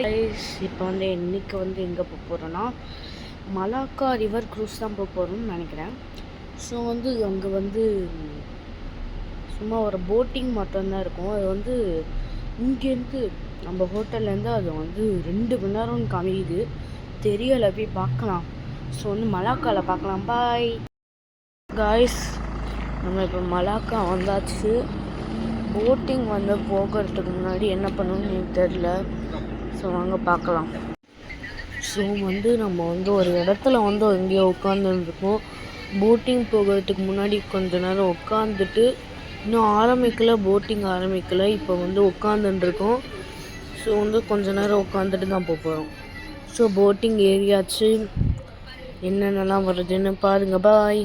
Guys, இப்போ வந்து இன்றைக்கி வந்து எங்கே போக போகிறோன்னா மலாக்கா ரிவர் க்ரூஸ் தான் போக போகிறோம்னு நினைக்கிறேன். ஸோ வந்து அங்கே வந்து சும்மா ஒரு போட்டிங் மட்டும்தான் இருக்கும். அது வந்து இங்கேருந்து நம்ம ஹோட்டல்லேருந்து அது வந்து 2 மணி நேரம்னு காமிக்குது. தெரியலை, போய் பார்க்கலாம். ஸோ வந்து மலாக்காவில் பார்க்கலாம். பாய் காய்ஸ், நம்ம இப்போ மலாக்கா வந்தாச்சு. போட்டிங் வந்து போகிறதுக்கு முன்னாடி என்ன பண்ணணும்னு எனக்கு தெரில. ஸோ வாங்க பார்க்கலாம். ஸோ வந்து நம்ம வந்து ஒரு இடத்துல வந்து எங்கேயோ உட்காந்துருக்கோம். போட்டிங் போகிறதுக்கு முன்னாடி கொஞ்ச நேரம் உட்காந்துட்டு, இன்னும் ஆரம்பிக்கலை, போட்டிங் ஆரம்பிக்கலை, இப்போ வந்து உட்காந்துட்டுருக்கோம். ஸோ வந்து கொஞ்ச நேரம் உட்காந்துட்டு தான் போகிறோம். ஸோ போட்டிங் ஏரியாச்சு, என்னென்னலாம் வருதுன்னு பாருங்கள். பாய்.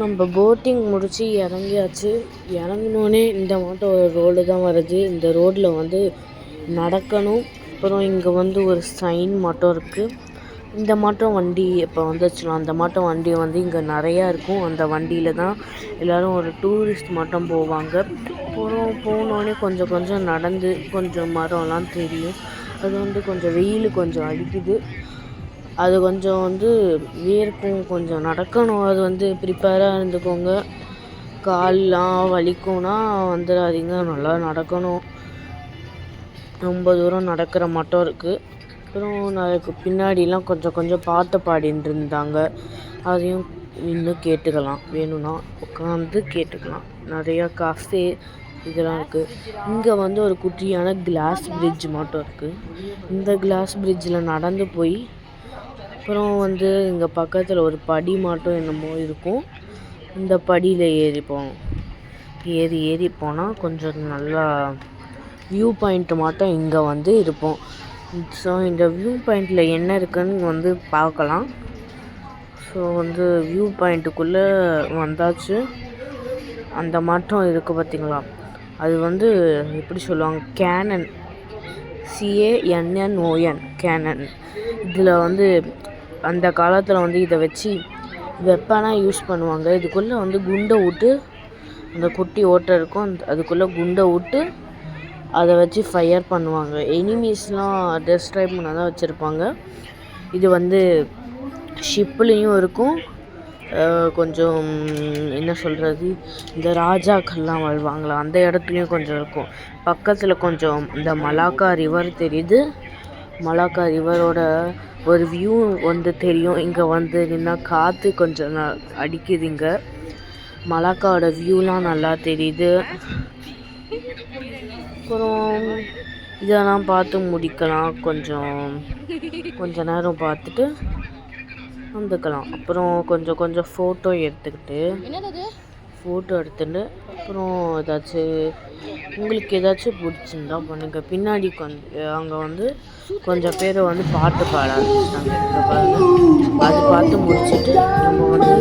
நம்ம போட்டிங் முடித்து இறங்கியாச்சு. இறங்கினோடனே இந்த மாட்டம் ஒரு ரோடு தான் வருது. இந்த ரோட்டில் வந்து நடக்கணும். அப்புறம் இங்கே வந்து ஒரு சைன் மாட்டம் இருக்குது. இந்த மாட்டம் வண்டி இப்போ வந்துச்சுலாம், அந்த மாட்டம் வண்டி வந்து இங்கே நிறையா இருக்கும். அந்த வண்டியில் தான் எல்லோரும் ஒரு டூரிஸ்ட் மட்டும் போவாங்க. அப்புறம் போனோடனே கொஞ்சம் கொஞ்சம் நடந்து கொஞ்சம் மரம்லாம் தெரியும். அது வந்து கொஞ்சம் வெயில் கொஞ்சம் அடிக்குது. அது கொஞ்சம் வந்து வேர்க்கும், கொஞ்சம் நடக்கணும். அது வந்து ப்ரிப்பேராக இருந்துக்கோங்க. கால்லாம் வலிக்கும்னா வந்துடாதீங்க. நல்லா நடக்கணும். ரொம்ப தூரம் நடக்கிற மட்டும் இருக்குது. அப்புறம் அதுக்கு பின்னாடிலாம் கொஞ்சம் கொஞ்சம் பாட்டு பாடின்னு இருந்தாங்க. அதையும் இன்னும் கேட்டுக்கலாம். வேணும்னா உட்காந்து கேட்டுக்கலாம். நிறையா காஃபே இதெல்லாம் இருக்குது. இங்கே வந்து ஒரு குட்டியான கிளாஸ் பிரிட்ஜ் மட்டும் இருக்குது. இந்த கிளாஸ் பிரிட்ஜில் நடந்து போய் அப்புறம் வந்து இங்கே பக்கத்தில் ஒரு படி மட்டும் என்னமோ இருக்கும். இந்த படியில் ஏறி போகணும். ஏறி போனால் கொஞ்சம் நல்லா வியூ பாயிண்ட் மட்டும் இங்கே வந்து இருப்போம். ஸோ இந்த வியூ பாயிண்டில் என்ன இருக்குன்னு வந்து பார்க்கலாம். ஸோ வந்து வியூ பாயிண்ட்டுக்குள்ளே வந்தாச்சு. அந்த மாட்டம் இருக்குது பார்த்திங்களா, அது வந்து எப்படி சொல்லுவாங்க, கேனன், CANNON கேனன். இதில் வந்து அந்த காலத்தில் வந்து இதை வச்சு வெப்பனாக யூஸ் பண்ணுவாங்க. இதுக்குள்ளே வந்து குண்டை விட்டு, அந்த குட்டி ஓட்டை இருக்கும், அதுக்குள்ளே குண்டை விட்டு அதை வச்சு ஃபயர் பண்ணுவாங்க. எனிமீஸ்லாம் டெஸ்ட்ராய் பண்ண தான் வச்சுருப்பாங்க. இது வந்து ஷிப்லேயும் இருக்கும். கொஞ்சம் என்ன சொல்கிறது, இந்த ராஜாக்கள்லாம் வாழ்வாங்களா அந்த இடத்துலையும் கொஞ்சம் இருக்கும். பக்கத்தில் கொஞ்சம் இந்த மலாக்கா ரிவர் தெரியுது. மலாக்கா ரிவரோட ஒரு வியூ வந்து தெரியும். இங்கே வந்து நின்னா காற்று கொஞ்சம் அடிக்குது. இங்கே மலாக்காவோட வியூலாம் நல்லா தெரியுது. அப்புறம் இதெல்லாம் பார்த்து முடிக்கலாம். கொஞ்ச நேரம் பார்த்துட்டு வந்துக்கலாம். அப்புறம் கொஞ்சம் ஃபோட்டோ எடுத்துட்டு அப்புறம் உங்களுக்கு ஏதாச்சும் பிடிச்சிருந்தா பண்ணுங்க. பின்னாடி அங்கே வந்து கொஞ்சம் பேர் வந்து பாட்டு பாட ஆரம்பிச்சிட்டாங்க. அது பார்த்து முடிச்சுட்டு நம்ம வந்து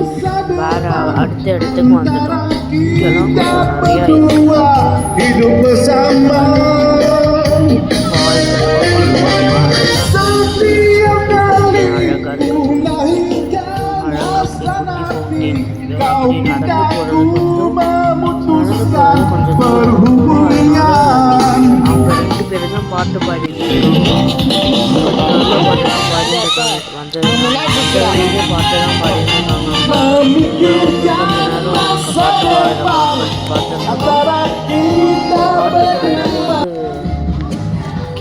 வேறு அடுத்த இடத்துக்கு வந்துட்டோம். இங்கெல்லாம் கொஞ்சம் நிறையா நடந்து போகிறது கொஞ்சம் அவங்க 2 பேரும் தான் பாட்டு பாடிட்டு வந்து பாட்டு தான்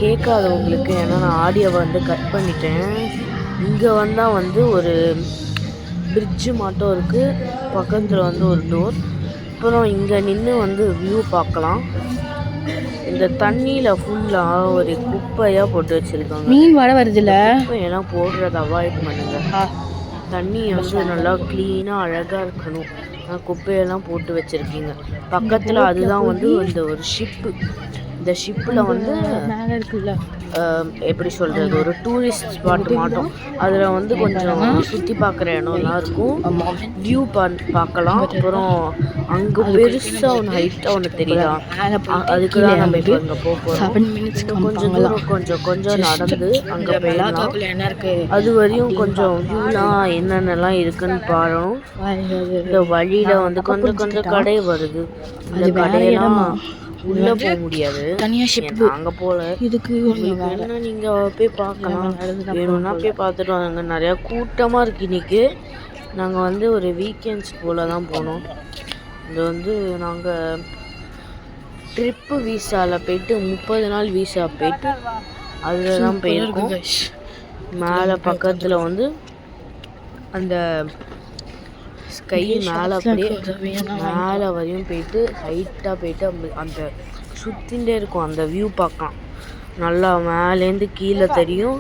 கேட்காதவங்களுக்கு. ஏன்னா நான் ஆடியோவை வந்து கட் பண்ணிட்டேன். இங்கே வந்தால் வந்து ஒரு பிரிட்ஜு மட்டும் இருக்குது. பக்கத்தில் வந்து ஒரு டோர். அப்புறம் இங்கே நின்று வந்து வியூ பார்க்கலாம். இந்த தண்ணியில் ஃபுல்லாக ஒரு குப்பையாக போட்டு வச்சுருக்காங்க. மீன் வர வருதுல்ல, குப்பையெல்லாம் போடுறத அவாய்ட் பண்ணுங்க. தண்ணி வந்து நல்லா க்ளீனாக அழகாக இருக்கணும். குப்பையெல்லாம் போட்டு வச்சுருக்கீங்க. பக்கத்தில் அதுதான் வந்து இந்த ஒரு ஷிப்பு. இந்த ஷிப்பில் வந்து மேலே இருக்குல்ல, எப்படி சொல்கிறது, ஒரு டூரிஸ்ட் ஸ்பாட் மாட்டோம். அதில் வந்து கொஞ்சம் சுற்றி பார்க்குற இடம்லாம் இருக்கும். வியூ பார்க்கலாம். அப்புறம் அங்கே பெருசாக ஒன்று ஹைட்டாக ஒன்று தெரியுதா, அதுக்கு தான் நம்ம இப்போ அங்கே போகிறோம். கொஞ்சம் நடந்து அங்கே போயிடலாம். அது வரையும் கொஞ்சம் வியூலாம் என்னென்னலாம் இருக்குன்னு பாருணும். இந்த வழியில் வந்து கொஞ்சம் கடை வருது. இந்த கடையெல்லாம் உள்ளே போக முடியாது, தனியாக ஷிப்பு அங்கே போகல. இதுக்கு வேணும்னா நீங்கள் போய் பார்க்கலாம். வேணும்னா போய் பார்த்துட்டு வாங்க. நிறையா கூட்டமாக இருக்குது இன்றைக்கி. நாங்கள் வந்து ஒரு வீக்கெண்ட்ஸ் போல் தான் போனோம். இது வந்து நாங்கள் ட்ரிப்பு வீசாவில் போயிட்டு 30 நாள் வீசா போயிட்டு அதில் தான் போயிருக்கோம். மேலே பக்கத்தில் வந்து அந்த ஸ்கை மேலே அப்படியே மேலே வரையும் போயிட்டு ஹைட்டாக போயிட்டு அந்த சுற்றிகிட்டே இருக்கும். அந்த வியூ பார்க்கலாம். நல்லா மேலேருந்து கீழே தெரியும்.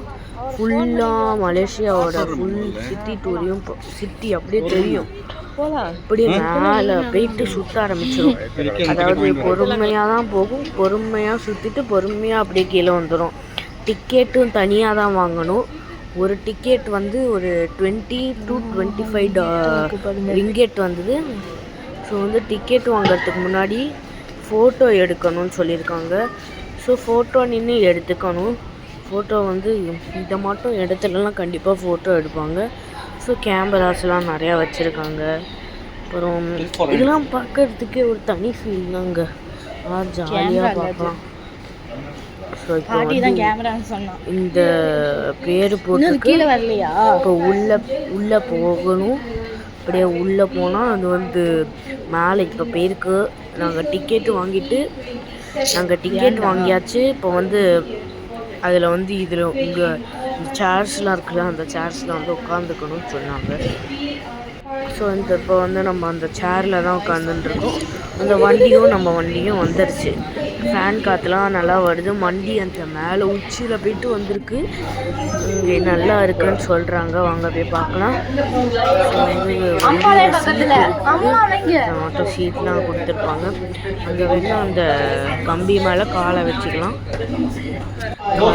ஃபுல்லாக மலேசியாவோட ஃபுல் சிட்டி டூரையும் சிட்டி அப்படியே தெரியும். அப்படியே மேலே போயிட்டு சுற்ற ஆரம்பிச்சிடும். அதாவது பொறுமையாக தான் போகும். பொறுமையாக சுற்றிட்டு பொறுமையாக அப்படியே கீழே வந்துடும். டிக்கெட்டும் தனியாக தான் வாங்கணும். ஒரு டிக்கெட் வந்து ஒரு 20 to 25 ரிங்கெட் வந்தது. ஸோ வந்து டிக்கெட் வாங்கிறதுக்கு முன்னாடி ஃபோட்டோ எடுக்கணும்னு சொல்லியிருக்காங்க. ஸோ ஃபோட்டோ நின்று எடுத்துக்கணும். ஃபோட்டோ வந்து இந்த மட்டும் இடத்துலலாம் கண்டிப்பாக ஃபோட்டோ எடுப்பாங்க. ஸோ கேமராஸ்லாம் நிறையா வச்சுருக்காங்க. அப்புறம் இதெல்லாம் பார்க்கறதுக்கே ஒரு தனி ஃபீல் தாங்க. ஜாலியாக பார்க்கலாம். ஸோ இப்போ இந்த பேர் போட்டு கீழே வரலையா? இப்போ உள்ளே போகணும். அப்படியே உள்ளே போனால் அது வந்து மேலே இப்போ பேருக்கு நாங்கள் டிக்கெட்டு வாங்கியாச்சு. இப்போ வந்து அதில் வந்து இதில் உங்கள் சேர்ஸ்லாம் இருக்குல்ல, அந்த சேர்ஸில் வந்து உட்காந்துக்கணும்னு சொன்னாங்க. ஸோ இப்போ வந்து நம்ம அந்த சேரில் தான் உட்காந்துட்டுருக்கோம். அந்த வண்டியும் வந்துடுச்சு. ஃபேன் காற்றுலாம் நல்லா வருது. வண்டி அந்த மேலே உச்சியில் போய்ட்டு வந்திருக்கு. இங்கே நல்லா இருக்குன்னு சொல்கிறாங்க. வாங்க போய் பார்க்கலாம். ஸோ வந்து மட்டும் சீட்லாம் கொடுத்துருப்பாங்க. அங்கே வேணால் அந்த கம்பி மேலே காலை வச்சுக்கலாம். இப்போ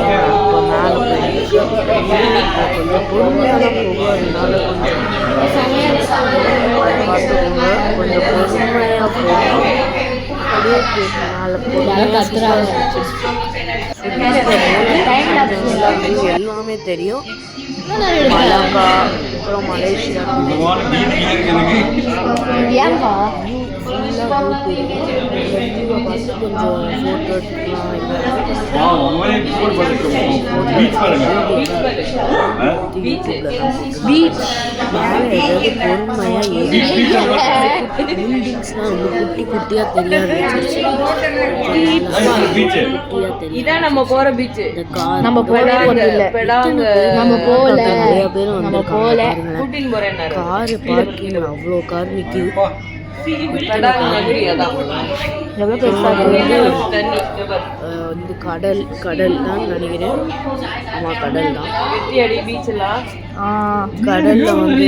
மேலே கொஞ்சம் பொறுமையாக தான் போகிறதுனால பார்த்துக்கோங்க. கொஞ்சம் பொறுமையாக போகணும். எல்லாமே தெரியும். மலாக்கா, அப்புறம் மலேசியா, பார்த்து கொஞ்சம் ஃபோட்டோ எடுத்துக்கலாம். பீச் மேலே ஏதாவது பொறுமையாக பில்டிங்ஸ்லாம் ரொம்ப குட்டி குட்டியாக தெரியாது. இதான் நம்ம போற பீச். இந்த கார் நம்ம போகல, நம்ம போகல, நிறைய பேர் வந்து போகல. காரு பார்க்கிங் அவ்வளோ கார் நிற்கிது. வந்து கடல் தான் நினைக்கிறேன். ஆமாம், கடல் தான். கடலில் வந்து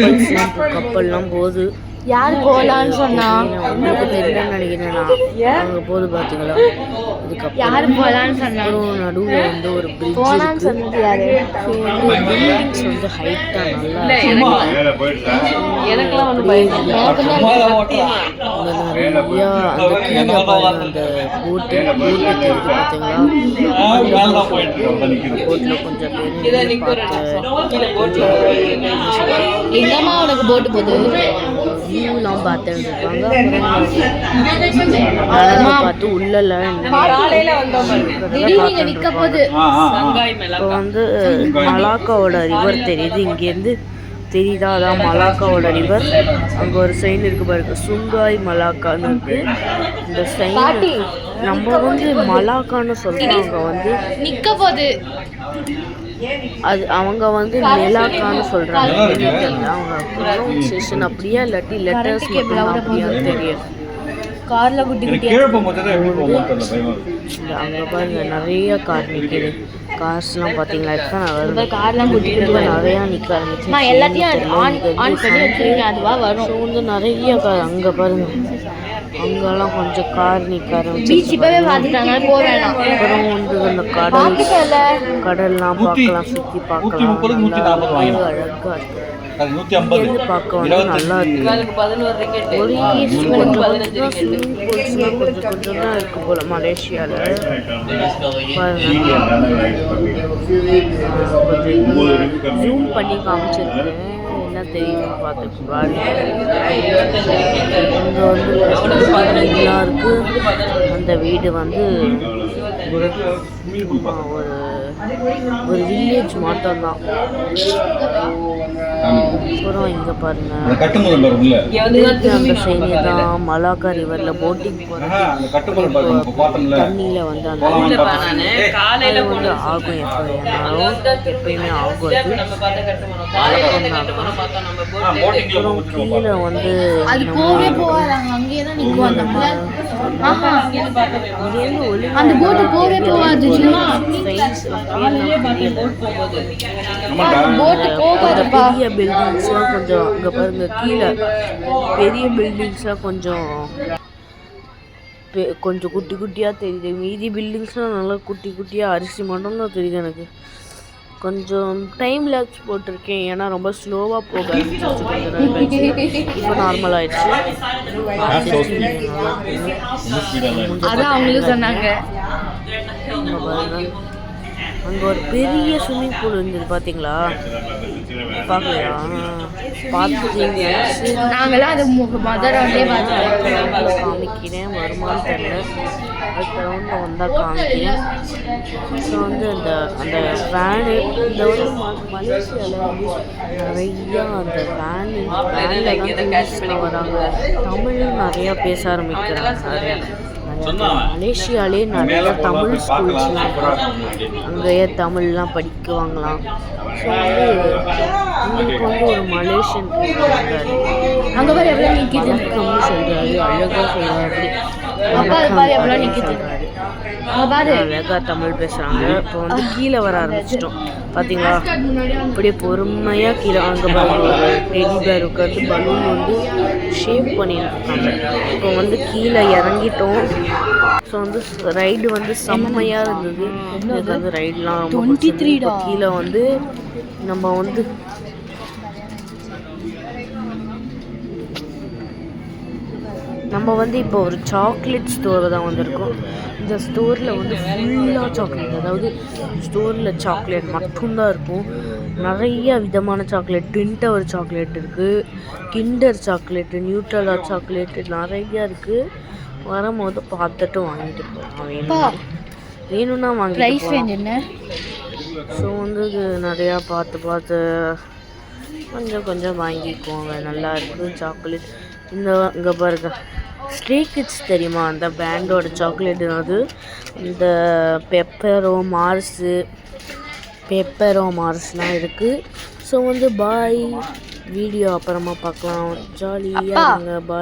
கொஞ்சம் கப்பல்லாம் போகுது. யார் போகலான்னு சொன்னா? உங்களுக்கு தெரியலன்னு நினைக்கிறேன். அங்கே போகுது பார்த்தீங்களா? யார் போகலான்னு சொன்னா? நடுவில் வந்து ஒரு பில்டிங்ஸ் வந்து ஹைட்டாக நல்லா நிறைய அந்த கீழே அந்த போட்டு தெரியுது பார்த்தீங்களா? போட்டில் கொஞ்சம் பேர் எங்கம்மா உனக்கு போட்டு போகுது? வியூலாம் பார்த்துட்டு இருப்பாங்க. பார்த்து உள்ளல இப்போ வந்து மலாக்காவோட ரிவர் தெரியுது. இங்கேருந்து தெரியுதா? அதான் மலாக்காவோட ரிவர். அங்கே ஒரு சைன் இருக்கு பாருங்க, சுங்காய் மலாக்கான்னு இருக்கு. இந்த சைன் நம்ம வந்து மலாக்கான்னு சொல்றாங்க. வந்து நிக்க போகுது. அது அவங்க வந்து மெலாக்கான்னு சொல்றாங்க. அவங்க ப்ரொனவுன்சியேஷன் அப்படியா இல்லாட்டி லெட்டர்ஸ் மட்டும் அப்படியான்னு தெரியல. கார்ல குட்டி குட்டி அங்கே பாருங்க நிறைய கார் நிற்கிது. கார்ஸ்லாம் பார்த்தீங்களா? இப்போ கார்லாம் குட்டி குட்டி நிறையா நிற்க ஆரம்பிச்சு. எல்லாத்தையும் ஆன் பண்ணி வச்சிருக்கேன். அதுவா வரும். ஸோ வந்து நிறைய கார் அங்கே பாருங்க. அங்கெல்லாம் கொஞ்சம் கார் நிற்க ஆரம்பிச்சு. பீச் இப்பவே பார்த்துட்டாங்க, போக வேணாம். அப்புறம் வந்து அந்த கடல்லாம் பார்க்கலாம், சுற்றி பார்க்கலாம். அழகாக இருக்கு. இங்கேருந்து பார்க்க வந்து நல்லா இருக்கு. ஒரே கொஞ்சம் தான் இருக்கு போல மலேசியாவில். கொஞ்சம் ஜூம் பண்ணி காமிச்சிருக்கேன். என்ன தெரியுதுன்னு பார்த்துக்கலாம். இங்கே வந்து வீடுலாம் இருக்கு. அந்த வீடு வந்து ஒரு வில்லேஜ் மாட்டம் தான். அப்புறம் இங்கே பாருங்க, அந்த சைடு தான் மலாக்கா ரிவரில் போட்டிங் போகிறது. தண்ணியில் வந்து அந்த வந்து ஆகும். எப்பயுமே ஆகும். அப்புறம் கீழே வந்து அந்த போட்டு போவே போகாது. பெரிய பில்டிங்ஸ்லாம் கொஞ்சம் அங்கே பாருங்க. கீழே பெரிய பில்டிங்ஸ்லாம் கொஞ்சம் குட்டி குட்டியாக தெரியுது. மீதி பில்டிங்ஸ்லாம் நல்லா குட்டி குட்டியாக அரிசி மட்டும் தான் தெரியுது எனக்கு. கொஞ்சம் டைம் லேப்ஸ் போட்டிருக்கேன் ஏன்னா ரொம்ப ஸ்லோவாக போக ஆரம்பிச்சிருச்சு கொஞ்ச நேரம் கழிச்சு. இப்போ நார்மல் ஆயிடுச்சு. அதான் அவங்களும் சொன்னாங்க. அங்கே ஒரு பெரிய ஸ்விம்மிங் பூல் இருந்தது பார்த்தீங்களா? பார்க்கலையா? பார்த்துட்டீங்க. நாங்களாம் அது மொதல் ரவுண்டே பார்த்தோம். காமிக்கிறேன் வருமானு தெரியல. அடுத்த ரவுண்டில் வந்தால் காமிக்கிறேன். ஸோ வந்து அந்த அந்த வேனு இந்த வந்து மலேசியாவில் வந்து நிறையா அந்த வேனில் தான் வராங்க. தமிழும் நிறையா பேச ஆரம்பிக்கிறாங்க. நிறையா மலேசியாலே நிறைய தமிழ் ஸ்கூல்ஸ்லாம் அங்கேயே தமிழ்லாம் படிக்குவாங்களாம். ஸோ வந்து உங்களுக்கு வந்து ஒரு மலேசியன் சொல்கிறாரு அங்கே பாரு எவ்வளோ நிற்கிது சொல்கிறாரு, அழகாக சொல்கிறாரு, எவ்வளோ நிற்கிது அழகாக தமிழ் பேசுகிறாங்க. இப்போ வந்து கீழே வர ஆரம்பிச்சிட்டோம் பார்த்தீங்களா? அப்படியே பொறுமையாக கீழே அங்கே பாருங்க ஒரு டெடி பேர் உட்காந்து பலூன் வந்து ஷேப் பண்ணிட்டு இருக்காங்க. இப்போ வந்து கீழே இறங்கிட்டோம். ஸோ வந்து ரைடு வந்து செம்மையாக இருந்தது. எனக்கு வந்து ரைடெலாம் ரொம்ப 23 கீழே வந்து நம்ம வந்து இப்போ ஒரு சாக்லேட் ஸ்டோர் தான் வந்திருக்கோம். இந்த ஸ்டோரில் வந்து ஃபுல்லாக சாக்லேட், அதாவது ஸ்டோரில் சாக்லேட் மட்டும்தான் இருக்கும். நிறைய விதமான சாக்லேட், ட்வின் டவர் சாக்லேட் இருக்குது, கிண்டர் சாக்லேட்டு, நியூட்ரலா சாக்லேட்டு நிறையா இருக்குது. வரும்போது பார்த்துட்டு வாங்கிட்டு போகலாம். வேணும்னா வாங்கிட்டு. ஸோ வந்து இது நிறையா பார்த்து கொஞ்சம் வாங்கிக்குவாங்க. நல்லா இருக்குது சாக்லேட். இங்கே பாருங்க ஸ்ட்ரே கிட்ஸ் தெரியுமா? அந்த பிராண்டோட சாக்லேட். அது இந்த பெப்பரோ மார்ஸ்லாம் இருக்குது. ஸோ வந்து பாய், வீடியோ அப்புறமா பார்க்கலாம். ஜாலியாக இருங்க. பாய்.